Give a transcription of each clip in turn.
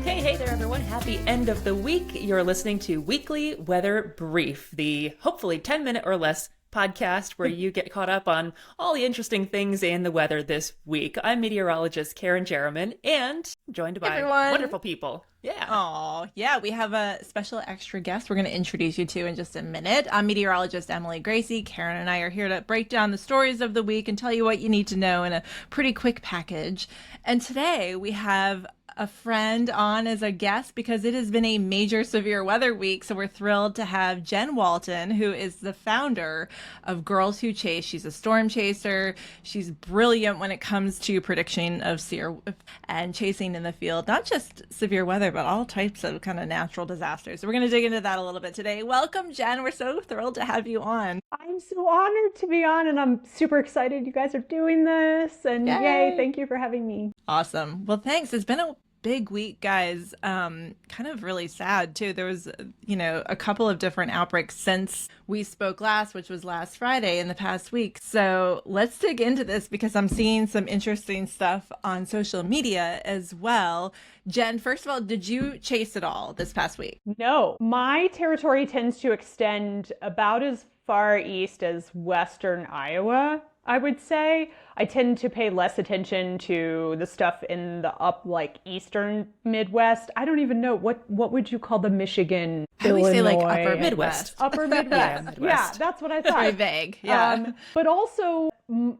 Hey there, everyone. Happy end of the week. You're listening to Weekly Weather Brief, the hopefully 10-minute or less podcast where you get caught up on all the interesting things in the weather this week. I'm meteorologist Kerrin Jeromin, and joined by wonderful people. Yeah. Oh, yeah. We have a special extra guest we're going to introduce you to in just a minute. I'm meteorologist Gracey. Kerrin and I are here to break down the stories of the week and tell you what you need to know in a pretty quick package. And today we have a friend on as a guest because it has been a major severe weather week. So we're thrilled to have Jen Walton, who is the founder of Girls Who Chase. She's a storm chaser. She's brilliant when it comes to prediction of severe and chasing in the field, not just severe weather, but all types of kind of natural disasters. So we're going to dig into that a little bit today. Welcome, Jen. We're so thrilled to have you on. I'm so honored to be on, and I'm super excited you guys are doing this. And yay, thank you for having me. Awesome. Well, thanks. It's been a big week, guys. Kind of really sad too. There was, a couple of different outbreaks since we spoke last, which was last Friday in the past week. So let's dig into this because I'm seeing some interesting stuff on social media as well. Jen, first of all, did you chase at all this past week? No, my territory tends to extend about as far east as western Iowa, I would say. I tend to pay less attention to the stuff in the eastern Midwest. I don't even know what would you call the Michigan, I always say upper Midwest. Upper Midwest. Yeah, that's what I thought. Very vague. Yeah. But also,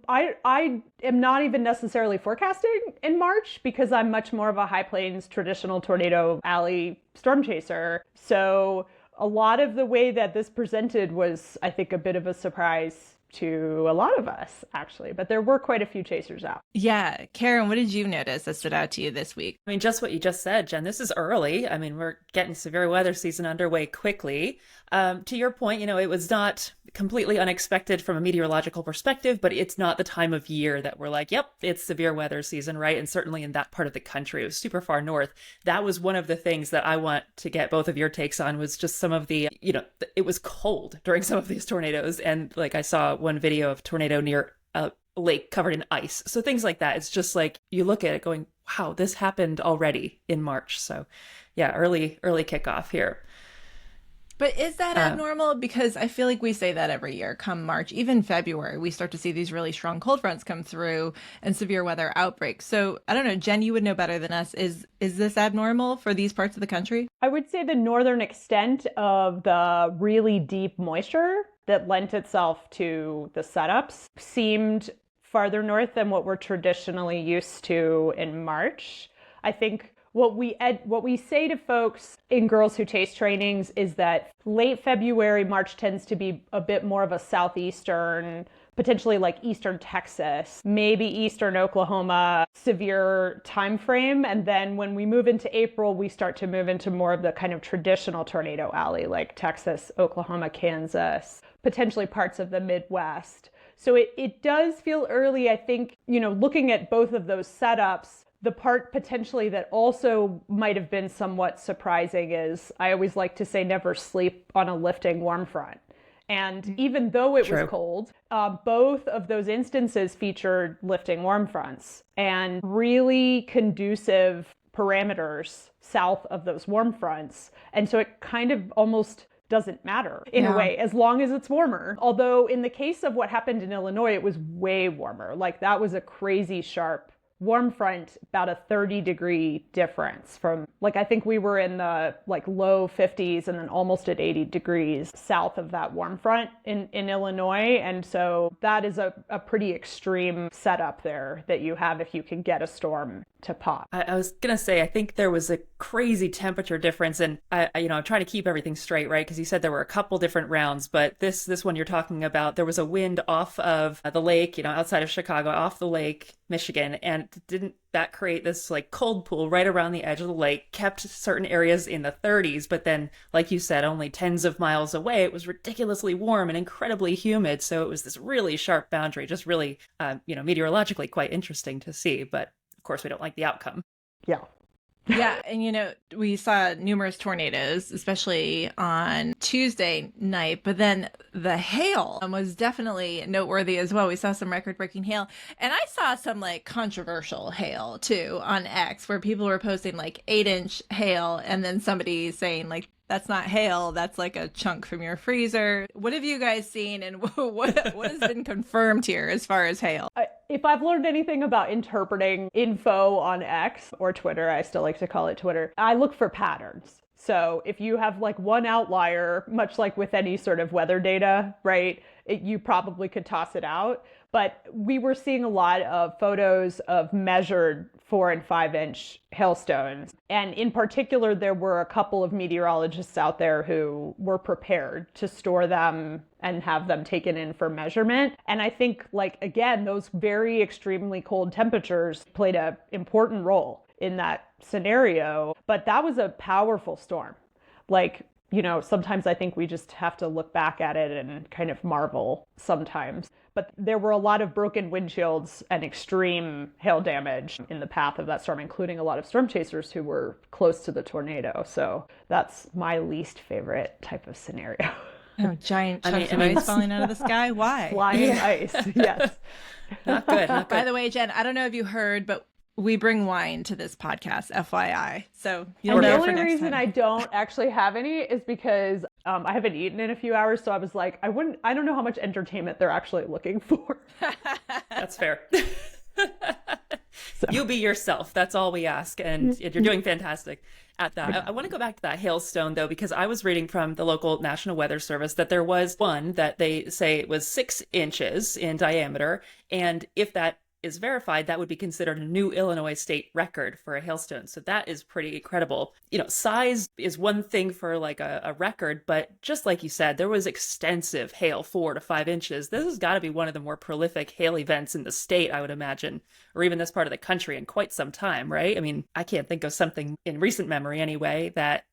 I am not even necessarily forecasting in March because I'm much more of a high plains traditional tornado alley storm chaser. So a lot of the way that this presented was, I think, a bit of a surprise to a lot of us, actually, but there were quite a few chasers out. Yeah. Kerrin, what did you notice that stood out to you this week? I mean, just what you just said, Jen, this is early. I mean, we're getting severe weather season underway quickly. To your point, it was not completely unexpected from a meteorological perspective, but it's not the time of year that we're like, yep, it's severe weather season, right? And certainly in that part of the country, it was super far north. That was one of the things that I want to get both of your takes on was just some of the, it was cold during some of these tornadoes. And like I saw one video of tornado near a lake covered in ice. So things like that. It's just like you look at it going, wow, this happened already in March. So yeah, early kickoff here. But is that abnormal? Because I feel like we say that every year, come March, even February, we start to see these really strong cold fronts come through and severe weather outbreaks. So I don't know, Jen, you would know better than us. Is this abnormal for these parts of the country? I would say the northern extent of the really deep moisture that lent itself to the setups seemed farther north than what we're traditionally used to in March. I think what we say to folks in Girls Who Chase trainings is that late February, March tends to be a bit more of a southeastern, potentially like eastern Texas, maybe eastern Oklahoma severe time frame. And then when we move into April, we start to move into more of the kind of traditional tornado alley, like Texas, Oklahoma, Kansas, potentially parts of the Midwest. So it does feel early. I think, looking at both of those setups, the part potentially that also might have been somewhat surprising is I always like to say never sleep on a lifting warm front. And even though it was cold, both of those instances featured lifting warm fronts and really conducive parameters south of those warm fronts. And so it kind of almost doesn't matter in a way, as long as it's warmer. Although in the case of what happened in Illinois, it was way warmer. Like that was a crazy sharp warm front, about a 30-degree difference from, I think we were in the low 50s and then almost at 80 degrees south of that warm front in Illinois. And so that is a pretty extreme setup there that you have if you can get a storm to pop. I was going to say, I think there was a crazy temperature difference, and I'm trying to keep everything straight, right? Because you said there were a couple different rounds, but this one you're talking about, there was a wind off of the lake, outside of Chicago, off the lake, Michigan, and didn't that create this cold pool right around the edge of the lake, kept certain areas in the 30s, but then, like you said, only tens of miles away, it was ridiculously warm and incredibly humid. So it was this really sharp boundary, just really, meteorologically quite interesting to see. But of course, we don't like the outcome. Yeah. Yeah, and we saw numerous tornadoes, especially on Tuesday night, but then the hail was definitely noteworthy as well. We saw some record-breaking hail, and I saw some like controversial hail too on X, where people were posting like 8-inch hail, and then somebody saying like, that's not hail, that's like a chunk from your freezer. What have you guys seen, and what has been confirmed here as far as hail? If I've learned anything about interpreting info on X or Twitter, I still like to call it Twitter, I look for patterns. So if you have like one outlier, much like with any sort of weather data, right, you probably could toss it out. But we were seeing a lot of photos of measured 4 and 5-inch hailstones. And in particular, there were a couple of meteorologists out there who were prepared to store them and have them taken in for measurement. And I think, like, again, those very extremely cold temperatures played an important role in that scenario. But that was a powerful storm. Like, sometimes I think we just have to look back at it and kind of marvel sometimes. But there were a lot of broken windshields and extreme hail damage in the path of that storm, including a lot of storm chasers who were close to the tornado. So that's my least favorite type of scenario. Oh, giant chunks of ice falling out of the sky? Why? Flying ice, yes. Not good, not good. By the way, Jen, I don't know if you heard, but we bring wine to this podcast, FYI. So you'll know for next time. The only reason I don't actually have any is because I haven't eaten in a few hours. So I was like, I don't know how much entertainment they're actually looking for. That's fair. You be yourself. That's all we ask. And you're doing fantastic at that. I want to go back to that hailstone, though, because I was reading from the local National Weather Service that there was one that they say it was 6 inches in diameter. And if that is verified, that would be considered a new Illinois state record for a hailstone. So that is pretty incredible. Size is one thing for like a record, but just like you said, there was extensive hail, 4 to 5 inches. This has got to be one of the more prolific hail events in the state, I would imagine, or even this part of the country in quite some time, right? I mean, I can't think of something in recent memory anyway that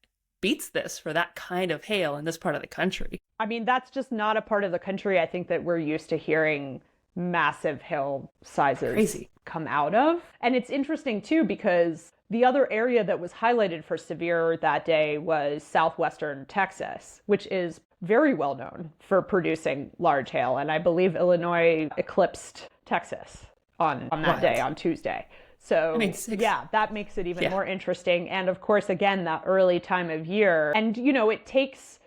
beats this for that kind of hail in this part of the country. I mean, that's just not a part of the country I think that we're used to hearing massive hail sizes come out of. And it's interesting too, because the other area that was highlighted for severe that day was southwestern Texas, which is very well known for producing large hail. And I believe Illinois eclipsed Texas on that day, on Tuesday. So yeah, that makes it even more interesting. And of course, again, that early time of year. And, it takes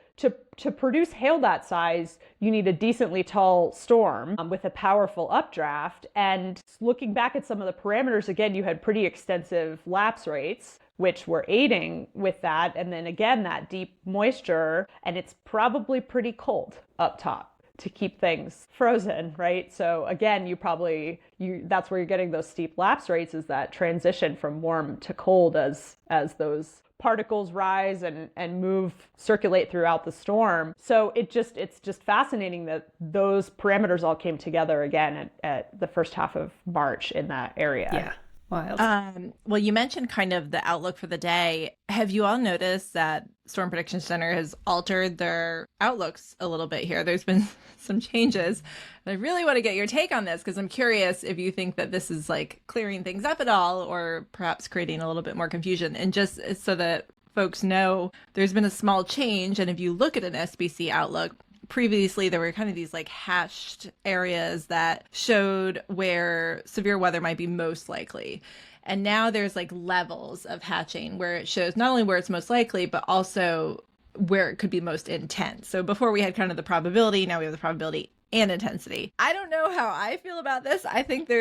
to produce hail that size, you need a decently tall storm with a powerful updraft. And looking back at some of the parameters, again, you had pretty extensive lapse rates, which were aiding with that. And then again, that deep moisture, and it's probably pretty cold up top to keep things frozen, right? So again, that's where you're getting those steep lapse rates, is that transition from warm to cold as those particles rise and circulate throughout the storm. So it's just fascinating that those parameters all came together again at the first half of March in that area. Yeah. Wild. Well, you mentioned kind of the outlook for the day. Have you all noticed that Storm Prediction Center has altered their outlooks a little bit here? There's been some changes. And I really want to get your take on this, because I'm curious if you think that this is like clearing things up at all, or perhaps creating a little bit more confusion. And just so that folks know, there's been a small change. And if you look at an SBC outlook, previously there were kind of these like hashed areas that showed where severe weather might be most likely. And now there's like levels of hatching where it shows not only where it's most likely, but also where it could be most intense. So before we had kind of the probability, now we have the probability and intensity. I don't know how I feel about this. I think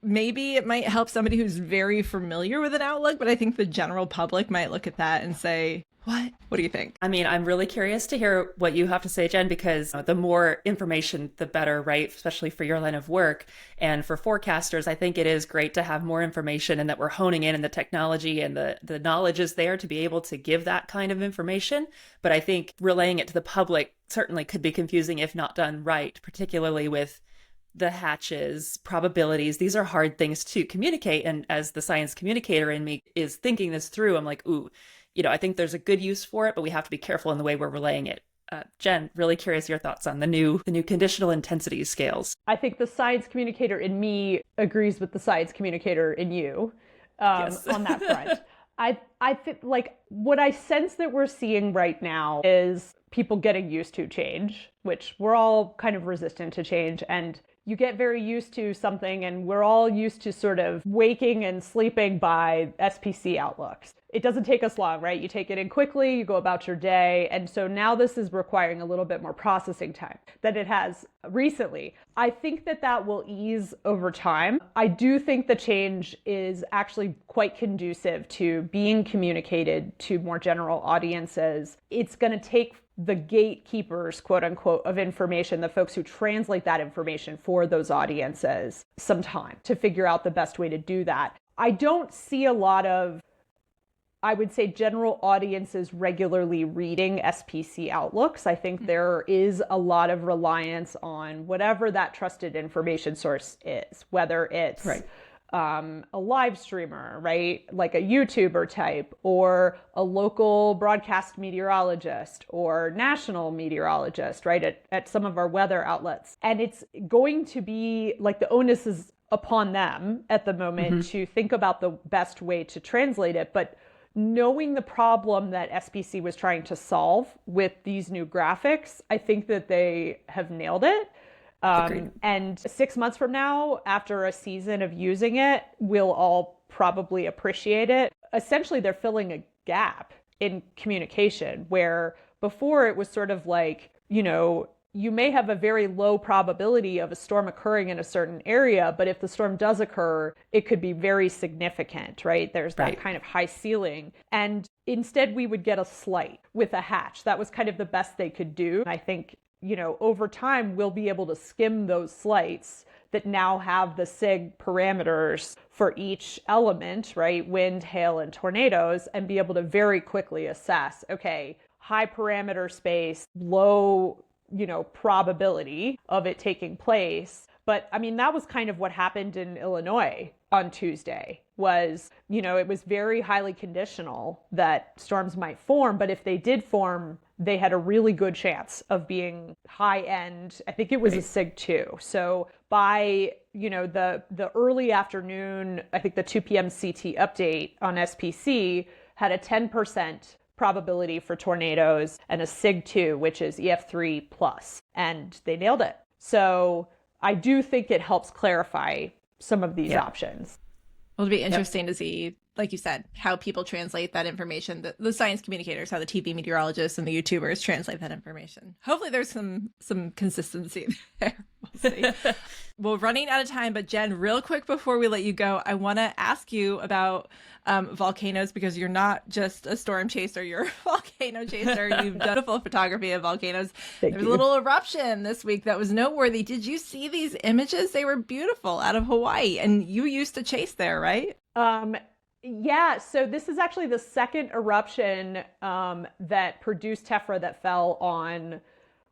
maybe it might help somebody who's very familiar with an outlook, but I think the general public might look at that and say, what do you think? I mean, I'm really curious to hear what you have to say, Jen, because the more information, the better, right? Especially for your line of work. And for forecasters, I think it is great to have more information, and that we're honing in the technology and the knowledge is there to be able to give that kind of information. But I think relaying it to the public certainly could be confusing if not done right, particularly with the hatches, probabilities. These are hard things to communicate. And as the science communicator in me is thinking this through, I'm like, ooh, I think there's a good use for it, but we have to be careful in the way we're relaying it. Jen, really curious your thoughts on the new conditional intensity scales. I think the science communicator in me agrees with the science communicator in you on that front. I think like what I sense that we're seeing right now is people getting used to change, which we're all kind of resistant to change. And you get very used to something, and we're all used to sort of waking and sleeping by SPC outlooks. It doesn't take us long, right? You take it in quickly, you go about your day. And so now this is requiring a little bit more processing time than it has recently. I think that that will ease over time. I do think the change is actually quite conducive to being communicated to more general audiences. It's going to take the gatekeepers, quote unquote, of information, the folks who translate that information for those audiences, some time to figure out the best way to do that. I don't see a lot of, I would say, general audiences regularly reading SPC outlooks. I think there is a lot of reliance on whatever that trusted information source is, whether it's a live streamer, right? Like a YouTuber type, or a local broadcast meteorologist or national meteorologist, right? At some of our weather outlets. And it's going to be like the onus is upon them at the moment to think about the best way to translate it. But knowing the problem that SPC was trying to solve with these new graphics, I think that they have nailed it. And 6 months from now, after a season of using it, we'll all probably appreciate it. Essentially, they're filling a gap in communication where before it was sort of like, you know, you may have a very low probability of a storm occurring in a certain area, but if the storm does occur, it could be very significant, right? There's that kind of high ceiling. And instead, we would get a slight with a hatch. That was kind of the best they could do. I think, you know, over time, we'll be able to skim those slights that now have the SIG parameters for each element, right? Wind, hail, and tornadoes, and be able to very quickly assess, okay, high parameter space, low, you know, probability of it taking place. But I mean, that was kind of what happened in Illinois on Tuesday was, you know, it was very highly conditional that storms might form, but if they did form, they had a really good chance of being high end. I think it was a SIG 2. So by, you know, the early afternoon, I think the 2 p.m. CT update on SPC had a 10% probability for tornadoes and a SIG 2, which is EF3 plus, and they nailed it. So I do think it helps clarify some of these options. Well, it'll be interesting to see, like you said, how people translate that information, the science communicators, how the TV meteorologists and the YouTubers translate that information. Hopefully there's some consistency there. We'll see. We're running out of time, but Jen, real quick before we let you go, I want to ask you about volcanoes, because you're not just a storm chaser, you're a volcano chaser. You've done beautiful photography of volcanoes. There was a little eruption this week that was noteworthy. Did you see these images? They were beautiful out of Hawaii, and you used to chase there, right? Yeah, so this is actually the second eruption that produced tephra that fell on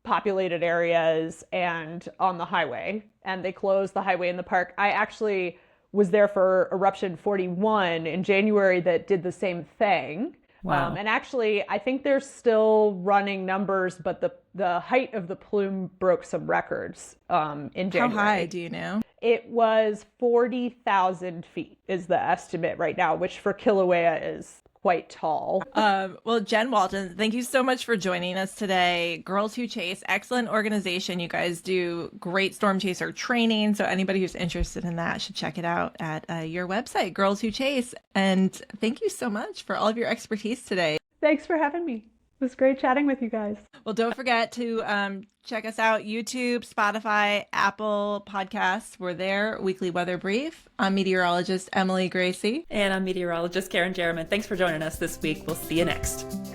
populated areas and on the highway, and they closed the highway in the park. I actually was there for eruption 41 in January that did the same thing. Wow. And actually, I think they're still running numbers, but the height of the plume broke some records in January. How high, do you know? It was 40,000 feet is the estimate right now, which for Kilauea is quite tall. Well, Jen Walton, thank you so much for joining us today. Girls Who Chase, excellent organization. You guys do great storm chaser training. So anybody who's interested in that should check it out at your website, Girls Who Chase. And thank you so much for all of your expertise today. Thanks for having me. It was great chatting with you guys. Well, don't forget to check us out, YouTube, Spotify, Apple Podcasts. We're there, weekly weather brief. I'm meteorologist Emily Gracey. And I'm meteorologist Jeromin. Thanks for joining us this week. We'll see you next.